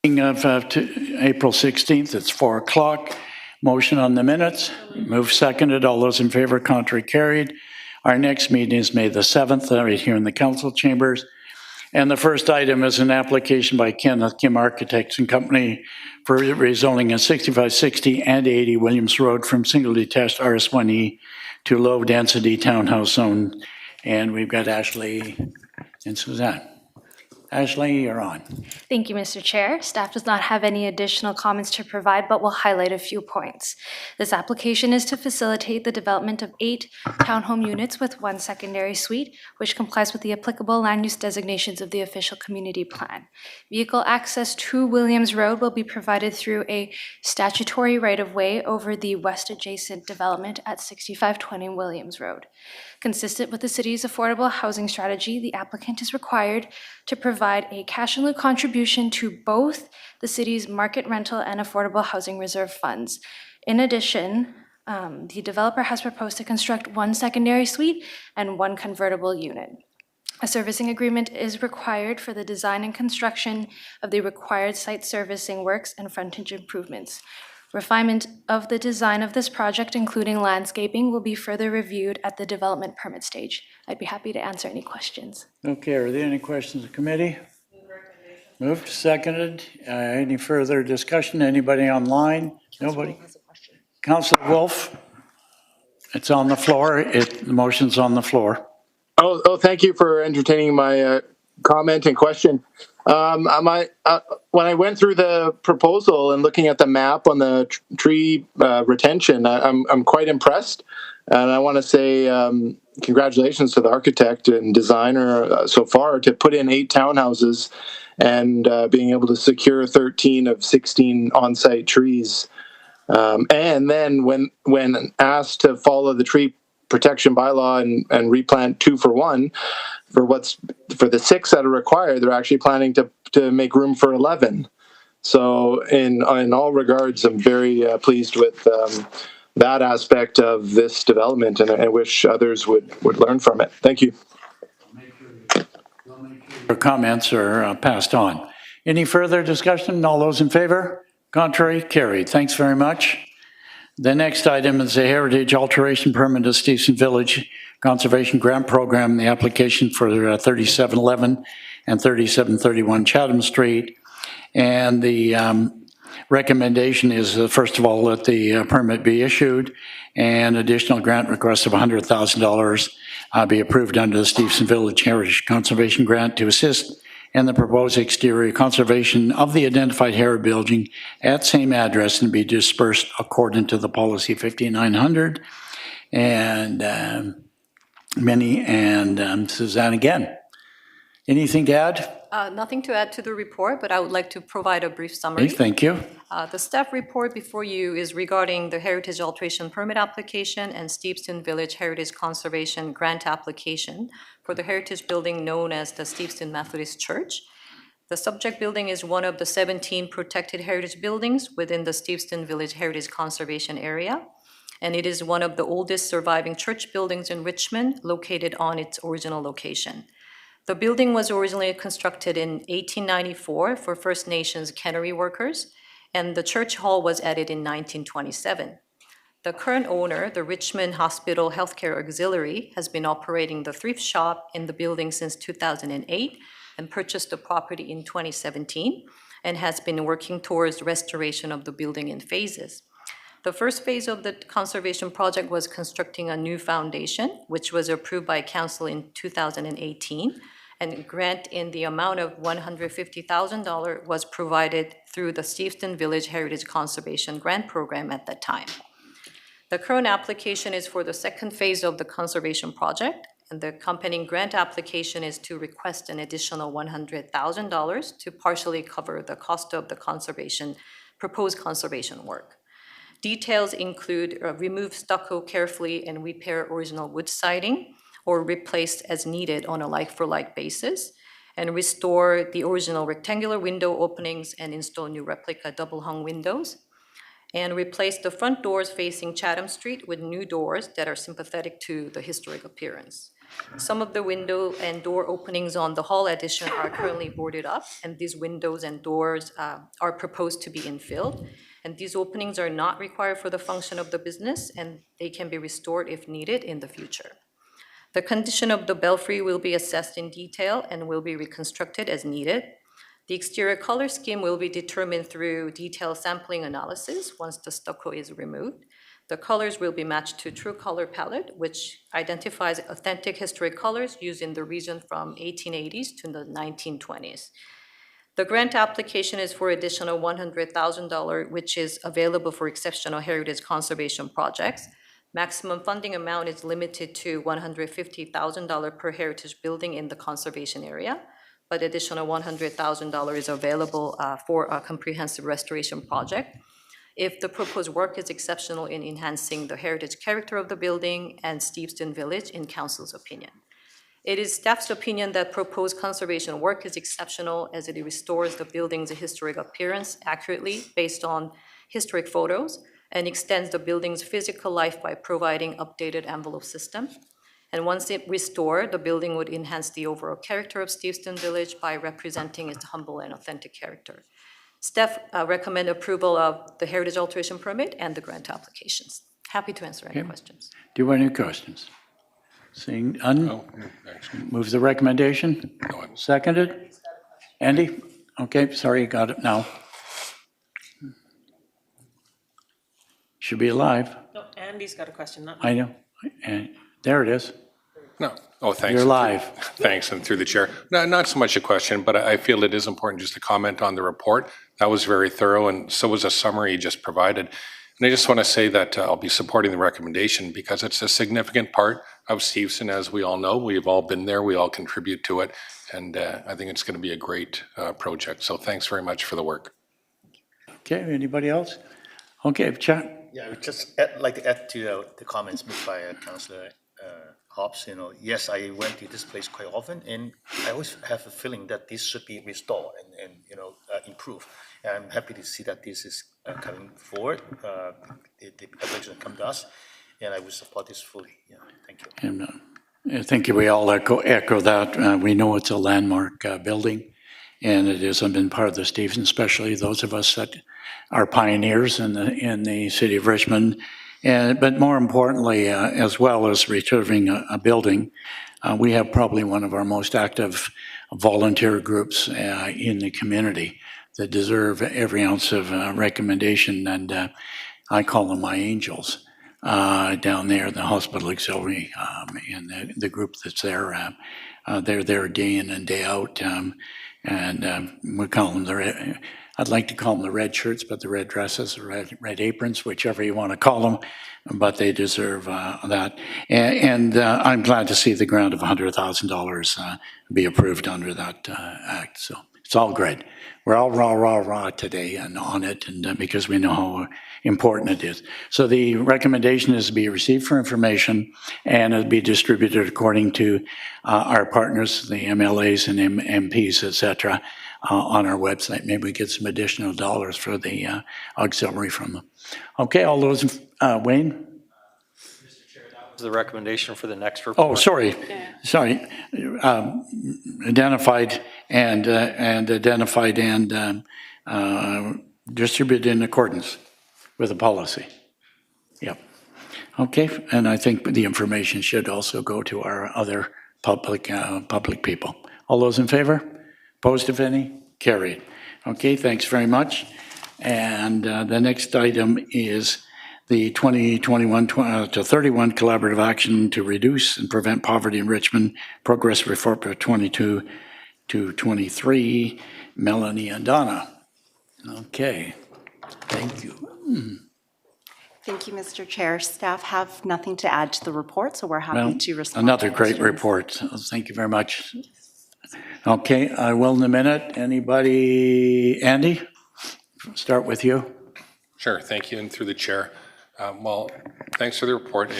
Of April 16th, it's 4 o'clock. Motion on the minutes. Move seconded. All those in favor, contrary carried. Our next meeting is May the 7th, right here in the council chambers. And the first item is an application by Kenneth Kim Architects and Company for rezoning of 6560 and 80 Williams Road from single detached RS1E to low density townhouse zone. And we've got Ashley and Suzanne. Ashley, you're on. Thank you, Mr. Chair. Staff does not have any additional comments to provide, but will highlight a few points. This application is to facilitate the development of 8 townhome units with 1 secondary suite, which complies with the applicable land use designations of the official community plan. Vehicle access to Williams Road will be provided through a statutory right-of-way over the west adjacent development at 6520 Williams Road. Consistent with the city's affordable housing strategy, the applicant is required to provide a cash in lieu contribution to both the city's market rental and affordable housing reserve funds. In addition, the developer has proposed to construct 1 secondary suite and 1 convertible unit. A servicing agreement is required for the design and construction of the required site servicing works and frontage improvements. Refinement of the design of this project, including landscaping, will be further reviewed at the development permit stage. I'd be happy to answer any questions. Okay, are there any questions of the committee? Moved, seconded. Any further discussion? Anybody online? Nobody? Councilor Wolf, it's on the floor. The motion's on the floor. Oh, thank you for entertaining my comment and question. When I went through the proposal and looking at the map on the tree retention, I'm quite impressed. And I want to say congratulations to the architect and designer so far to put in 8 townhouses and being able to secure 13 of 16 on-site trees. And then when asked to follow the tree protection bylaw and replant 2 for 1, for the 6 that are required, they're actually planning to make room for 11. So in all regards, I'm very pleased with that aspect of this development, and I wish others would learn from it. Thank you. Your comments are passed on. Any further discussion? All those in favor? Contrary? Carried. Thanks very much. The next item is a heritage alteration permit of Steveston Village Conservation Grant Program, the application for 3711 and 3731 Chatham Street. And the recommendation is, first of all, that the permit be issued and additional grant request of $100,000 be approved under the Steveston Village Heritage Conservation Grant to assist in the proposed exterior conservation of the identified heritage building at same address and be dispersed according to the policy 5900. And Minnie and Suzanne again. Anything to add? Nothing to add to the report, but I would like to provide a brief summary. Okay, thank you. The staff report before you is regarding the Heritage Alteration Permit application and Steveston Village Heritage Conservation Grant application for the heritage building known as the Steveston Methodist Church. The subject building is one of the 17 protected heritage buildings within the Steveston Village Heritage Conservation Area, and it is one of the oldest surviving church buildings in Richmond, located on its original location. The building was originally constructed in 1894 for First Nations cannery workers, and the church hall was added in 1927. The current owner, the Richmond Hospital Healthcare Auxiliary, has been operating the thrift shop in the building since 2008 and purchased the property in 2017 and has been working towards restoration of the building in phases. The first phase of the conservation project was constructing a new foundation, which was approved by council in 2018, and a grant in the amount of $150,000 was provided through the Steveston Village Heritage Conservation Grant Program at that time. The current application is for the second phase of the conservation project, and the accompanying grant application is to request an additional $100,000 to partially cover the cost of the proposed conservation work. Details include remove stucco carefully and repair original wood siding or replace as needed on a like-for-like basis, and restore the original rectangular window openings and install new replica double-hung windows, and replace the front doors facing Chatham Street with new doors that are sympathetic to the historic appearance. Some of the window and door openings on the hall addition are currently boarded up, and these windows and doors are proposed to be infilled. And these openings are not required for the function of the business, and they can be restored if needed in the future. The condition of the belfry will be assessed in detail and will be reconstructed as needed. The exterior color scheme will be determined through detailed sampling analysis once the stucco is removed. The colors will be matched to True Color Palette, which identifies authentic historic colors used in the region from 1880s to the 1920s. The grant application is for additional $100,000, which is available for exceptional heritage conservation projects. Maximum funding amount is limited to $150,000 per heritage building in the conservation area, but additional $100,000 is available for a comprehensive restoration project if the proposed work is exceptional in enhancing the heritage character of the building and Steveston Village in council's opinion. It is staff's opinion that proposed conservation work is exceptional as it restores the building's historic appearance accurately based on historic photos and extends the building's physical life by providing updated envelope system. And once it restored, the building would enhance the overall character of Steveston Village by representing its humble and authentic character. Staff recommend approval of the heritage alteration permit and the grant applications. Happy to answer any questions. Do you have any questions? Seeing none, No, actually, move the recommendation. no. Seconded? Andy? Okay, sorry, got it now. Should be alive. No, Andy's got a question, not I know. And there it is. No. Oh, thanks. You're live. Thanks, and through the chair. No, not so much a question, but I feel it is important just to comment on the report. That was very thorough, and so was a summary you just provided. And I just want to say that I'll be supporting the recommendation because it's a significant part of Steveston, as we all know. We've all been there, we all contribute to it, and I think it's going to be a great project. So thanks very much for the work. Okay, anybody else? Okay, Chuck? Yeah, I would just like to add to the comments made by Councillor Hobbs. Yes, I went to this place quite often, and I always have a feeling that this should be restored and improved. And I'm happy to see that this is coming forward. The application come to us, and I will support this fully. Yeah, thank you. And I think we all echo that. We know it's a landmark building, and it has been part of the Steveston, especially those of us that are pioneers in the city of Richmond. But more importantly, as well as reserving a building, we have probably one of our most active volunteer groups in the community that deserve every ounce of recommendation, and I call them my angels down there, the hospital auxiliary, and the group that's there. They're there day in and day out, and we call them I'd like to call them the red shirts, but the red dresses, the red aprons, whichever you want to call them, but they deserve that. And I'm glad to see the grant of $100,000 be approved under that act. So it's all great. We're all rah today and on it, and because we know how important it is. So the recommendation is to be received for information and it'll be distributed according to our partners, the MLAs and MPs, et cetera, on our website. Maybe we get some additional dollars for the auxiliary from them. Okay, all those, Wayne? The recommendation for the next report. Oh, sorry. Identified and distributed in accordance with the policy. Yep. Okay, and I think the information should also go to our other public people. All those in favor? Opposed, if any? Carried. Okay, thanks very much. And the next item is the 2021 to 31 collaborative action to reduce and prevent poverty in Richmond, progress report for 22 to 23, Melanie and Donna. Okay, thank you. Thank you, Mr. Chair. Staff have nothing to add to the report, so we're happy Well, to respond. another to great questions. report. Thank you very much. Okay, I will in a minute. Anybody? Andy? Start with you. Sure, thank you, and through the chair. Well, thanks for the report.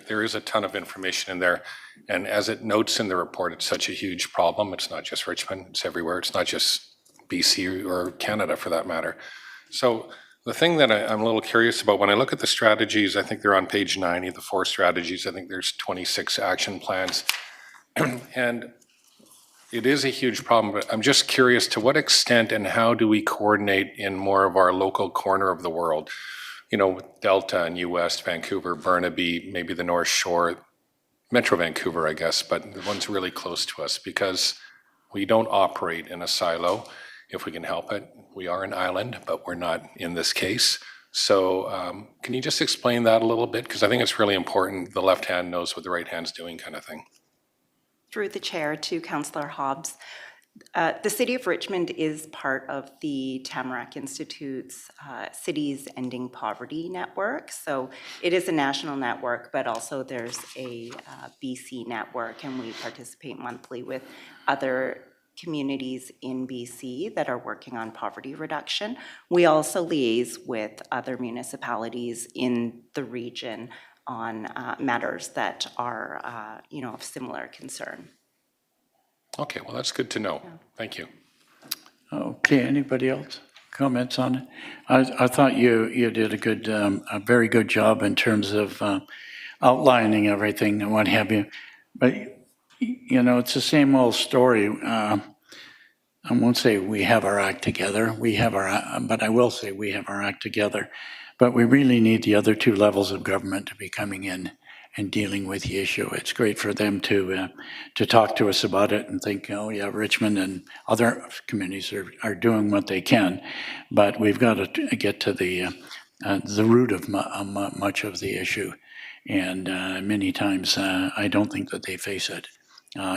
There is a ton of information in there, and as it notes in the report, it's such a huge problem. It's not just Richmond, it's everywhere. It's not just BC or Canada for that matter. So the thing that I'm a little curious about, when I look at the strategies, I think they're on page 90, the 4 strategies. I think there's 26 action plans. And it is a huge problem, but I'm just curious, to what extent and how do we coordinate in more of our local corner of the world? You know, with Delta and U.S., Vancouver, Burnaby, maybe the North Shore, Metro Vancouver, I guess, but the ones really close to us, because we don't operate in a silo if we can help it. We are an island, but we're not in this case. So can you just explain that a little bit? Because I think it's really important. The left hand knows what the right hand's doing, kind of thing. Through the chair to Councillor Hobbs, the City of Richmond is part of the Tamarack Institute's Cities Ending Poverty Network. So it is a national network, but also there's a BC network, and we participate monthly with other communities in BC that are working on poverty reduction. We also liaise with other municipalities in the region on matters that are, of similar concern. Okay, well, that's good to know. Thank you. Okay, anybody else? Comments on it? I thought you did a very good job in terms of outlining everything and what have you. But, it's the same old story. I won't say we have our act together. But I will say we have our act together. But we really need the other two levels of government to be coming in and dealing with the issue. It's great for them to talk to us about it and think, oh yeah, Richmond and other communities are doing what they can, but we've got to get to the root of much of the issue. And many times I don't think that they face it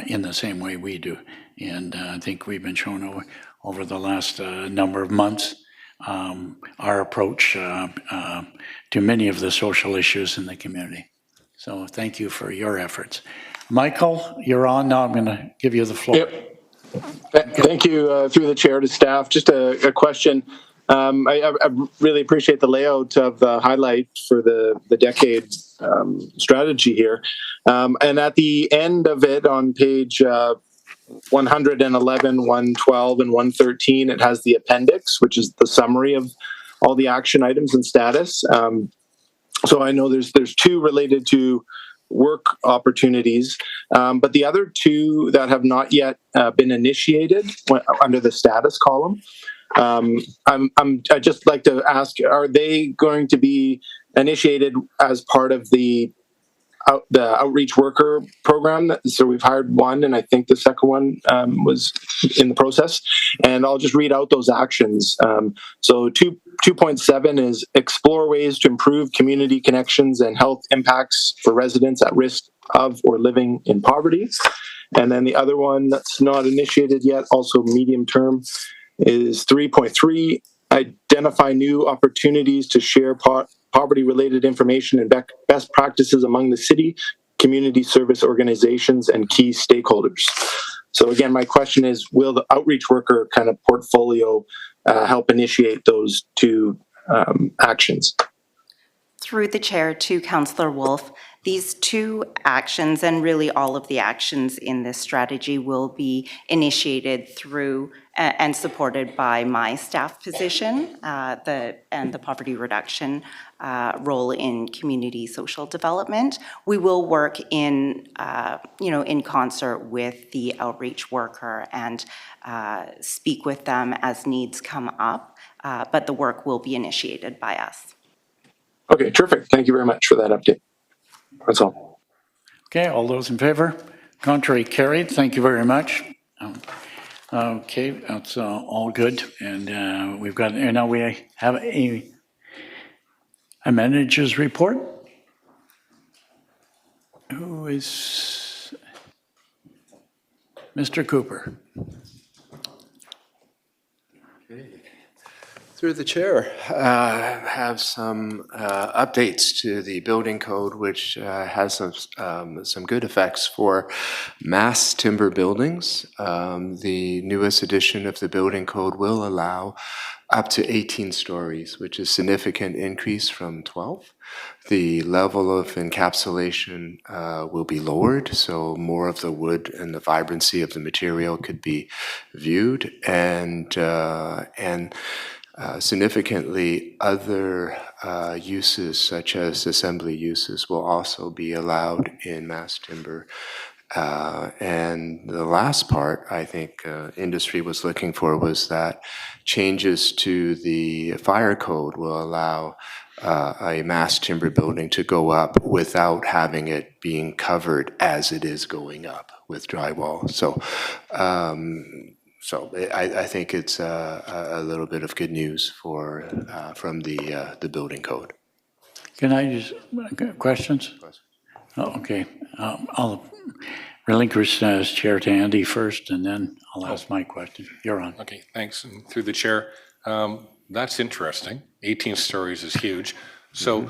in the same way we do. And I think we've been shown over the last number of months our approach to many of the social issues in the community. So thank you for your efforts. Michael, you're on. Now I'm going to give you the floor. Yep. Thank you, through the chair to staff. Just a question. I really appreciate the layout of the highlight for the decade strategy here. And at the end of it, on page 111, 112, and 113, it has the appendix, which is the summary of all the action items and status. So I know there's two related to work opportunities, but the other two that have not yet been initiated under the status column, I'd just like to ask, are they going to be initiated as part of the outreach worker program? So we've hired one, and I think the second one was in the process. And I'll just read out those actions. So 2.7 is explore ways to improve community connections and health impacts for residents at risk of or living in poverty. And then the other one that's not initiated yet, also medium term, is 3.3, identify new opportunities to share poverty-related information and best practices among the city, community service organizations, and key stakeholders. So again, my question is, will the outreach worker kind of portfolio help initiate those two actions? Through the chair to Councillor Wolf, these two actions, and really all of the actions in this strategy, will be initiated through and supported by my staff position, and the poverty reduction role in community social development. We will work in concert with the outreach worker and speak with them as needs come up, but the work will be initiated by us. Okay, terrific. Thank you very much for that update. That's all. Okay, all those in favor? Contrary, carried. Thank you very much. Okay, that's all good. And now we have a manager's report. Who is Mr. Cooper? Through the chair, have some updates to the building code, which has some good effects for mass timber buildings. The newest edition of the building code will allow up to 18 stories, which is a significant increase from 12. The level of encapsulation will be lowered, so more of the wood and the vibrancy of the material could be viewed, and significantly, other uses such as assembly uses will also be allowed in mass timber And the last part, I think industry was looking for was that changes to the fire code will allow a mass timber building to go up without having it being covered as it is going up with drywall. So I think it's a little bit of good news from the building code. Can I just, questions? Oh, okay. I'll relinquish as chair to Andy first, and then I'll ask my question. You're on. Okay, thanks. And through the chair, that's interesting. 18 stories is huge. So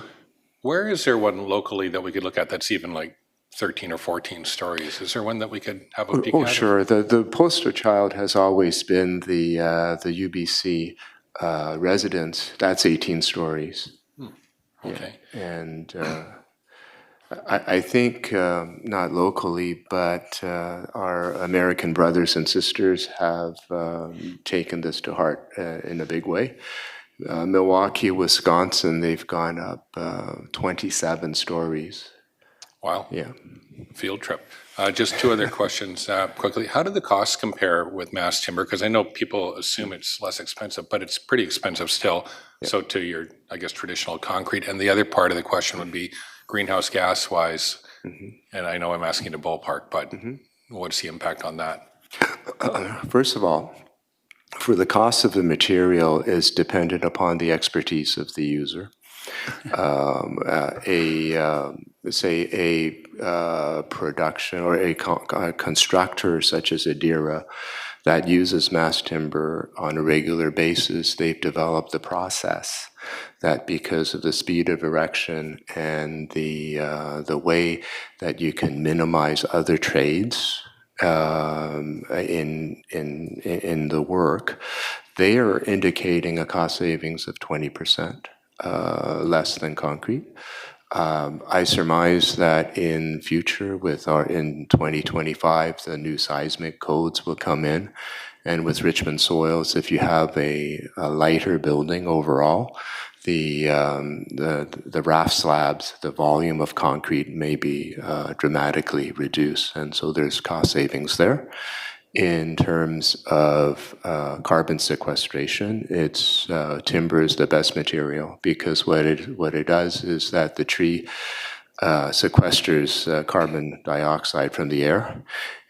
where is there one locally that we could look at that's even like 13 or 14 stories? Is there one that we could have a peek at? Oh, sure. The poster child has always been the UBC residence. That's 18 stories. Okay. And I think not locally, but our American brothers and sisters have taken this to heart in a big way. Milwaukee, Wisconsin, they've gone up 27 stories. Wow. Yeah. Field trip. Just two other questions quickly. How do the costs compare with mass timber? Because I know people assume it's less expensive, but it's pretty expensive still. Yeah. So to your, I guess, traditional concrete. And the other part of the question would be greenhouse gas wise. And I know I'm asking to ballpark, but what's the impact on that? First of all, for the cost of the material is dependent upon the expertise of the user. Production or a constructor such as Adira that uses mass timber on a regular basis, they've developed a process that, because of the speed of erection and the way that you can minimize other trades in the work, they are indicating a cost savings of 20%. Less than concrete. I surmise that in future, in 2025, the new seismic codes will come in, and with Richmond soils, if you have a lighter building overall, the raft slabs, the volume of concrete may be dramatically reduced, and so there's cost savings there. In terms of carbon sequestration, timber is the best material because what it does is that the tree sequesters carbon dioxide from the air,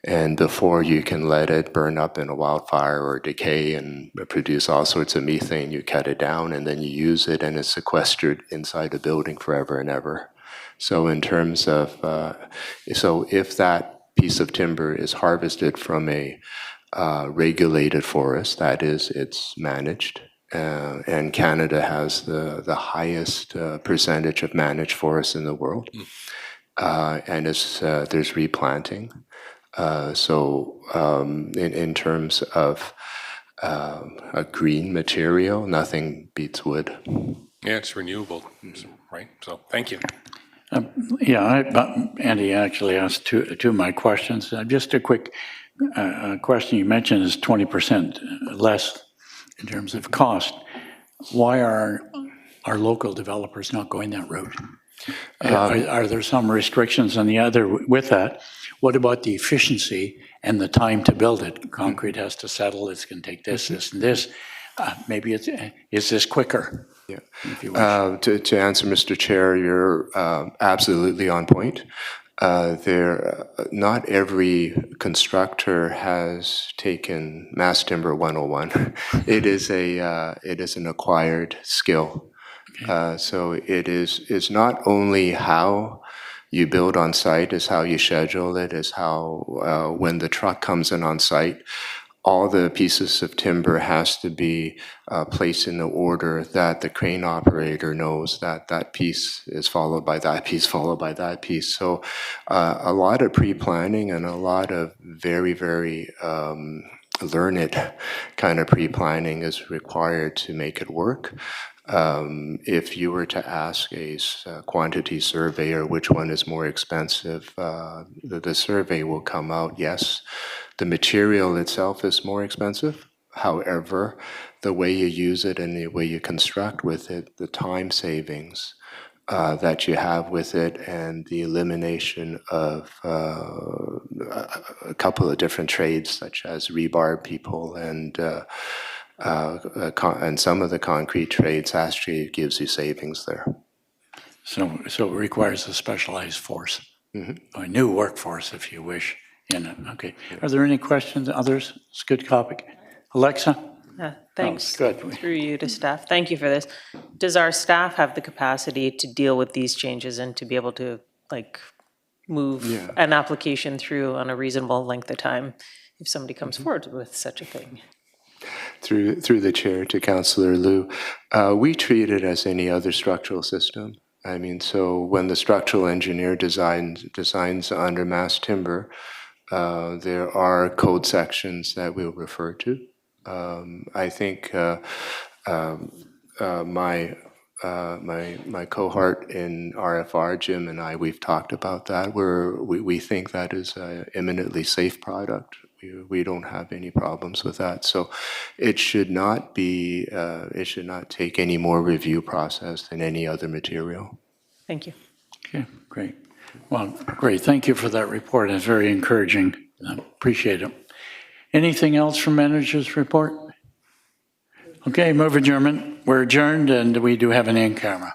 and before you can let it burn up in a wildfire or decay and produce all sorts of methane, you cut it down and then you use it, and it's sequestered inside a building forever and ever. So in terms of if that piece of timber is harvested from a regulated forest, that is, it's managed, and Canada has the highest percentage of managed forests in the world, and there's replanting. In terms of a green material, nothing beats wood. Yeah, it's renewable, right? So thank you. Andy actually asked two of my questions. Just a quick question you mentioned is 20% less in terms of cost. Why are our local developers not going that route? Are there some restrictions on the other with that? What about the efficiency and the time to build it? Concrete has to settle, it's going to take this, this, and this. Maybe is this quicker? Yeah. To answer, Mr. Chair, you're absolutely on point. Not every constructor has taken Mass Timber 101. It is an acquired skill. Okay. So it's not only how you build on site, is how you schedule it, is how when the truck comes in on site, all the pieces of timber has to be placed in the order that the crane operator knows that that piece is followed by that piece, followed by that piece. So a lot of pre-planning and a lot of very, very learned kind of pre-planning is required to make it work. If you were to ask a quantity surveyor which one is more expensive, the survey will come out, yes, the material itself is more expensive. However, the way you use it and the way you construct with it, the time savings that you have with it and the elimination of a couple of different trades such as rebar people and some of the concrete trades actually gives you savings there. So it requires a specialized force, a new workforce, if you wish, in it. Okay. Are there any questions? Others? It's a good topic. Alexa? Thanks. Good. Through you to staff. Thank you for this. Does our staff have the capacity to deal with these changes and to be able to move an application through on a reasonable length of time if somebody comes forward with such a thing? Through the chair to Councillor Liu, we treat it as any other structural system. I mean, so when the structural engineer designs under mass timber, there are code sections that we'll refer to. I think my cohort in RFR, Jim and I, we've talked about that. We think that is an eminently safe product. We don't have any problems with that. So it should not be. It should not take any more review process than any other material. Thank you. Okay, great. Well, great. Thank you for that report. It's very encouraging. I appreciate it. Anything else from manager's report? Okay, move adjournment. We're adjourned and we do have an in camera.